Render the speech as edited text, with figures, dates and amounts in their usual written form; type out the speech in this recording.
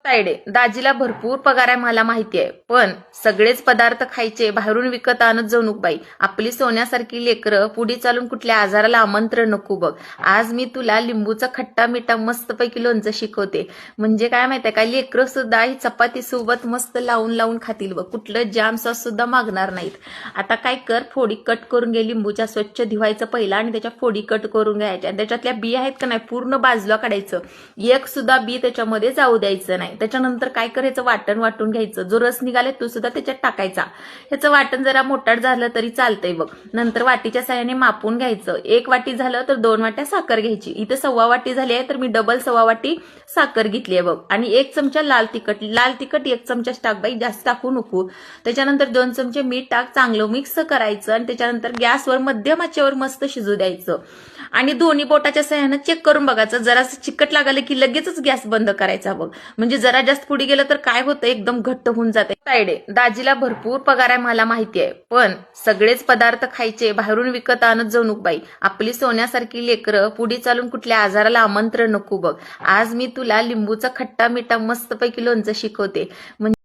तायडे, दाजीला भरपूर पगार आहे मला माहिती आहे, पण सगळेच पदार्थ खायचे बाहेरून विकत आणत जाऊ नको बाई. आपली सोन्यासारखी लेकरं पुढे चालून कुठल्या आजाराला आमंत्रण नको बघ. आज मी तुला लिंबूचा खट्टा मिठा मस्तपैकी लोणचं शिकवते. म्हणजे काय माहितीये का, लेकरं सुद्धा ही चपाती सोबत मस्त लावून लावून खातील बघ. कुठलं जाम सॉस सुद्धा मागणार नाहीत. आता काय कर, फोडी कट करून घे लिंबूच्या, स्वच्छ धुवायचं पहिला आणि त्याच्या फोडी कट करून घ्यायच्या. त्याच्यातल्या बी आहेत का नाही पूर्ण बाजूला काढायचं. एक सुद्धा बी त्याच्यामध्ये जाऊ द्यायचं नाही. त्याच्यानंतर काय करायचं, वाटण वाटून घ्यायचं. जो रस निघाले तो सुद्धा त्याच्यात टाकायचा. ह्याचं वाटण जरा मोठाट झालं तरी चालतंय बघ. नंतर वाटीच्या साह्याने मापून घ्यायचं. 1 वाटी झालं तर 2 वाट्या साखर घ्यायची. इथं 1.25 वाटी झाली आहे तर मी डबल 1.25 वाटी साखर घेतली आहे बघ. आणि 1 चमचा लाल तिखट 1 चमचा टाक बाई, जास्त टाकू नको. त्याच्यानंतर 2 चमचे मीठ टाक, चांगलं मिक्स करायचं आणि त्याच्यानंतर गॅसवर मध्यम आचेवर मस्त शिजू द्यायचं. आणि दोन्ही बोटाच्या साह्यानं चेक करून बघायचं. जरासं चिकट लागलं की लगेचच गॅस बंद करायचा बघ. म्हणजे जरा जास्त पुढे गेलं तर काय होतं, एकदम घट्ट होऊन जाते. तायडे, दाजीला भरपूर पगार आहे मला माहिती आहे, पण सगळेच पदार्थ खायचे बाहेरून विकत आणत जाऊ नको बाई. आपली सोन्यासारखी लेकरं पुढे चालून कुठल्या आजाराला आमंत्रण नको बघ. आज मी तुला लिंबूचा खट्टा मिठा मस्तपैकी लोणचं शिकवते. म्हणजे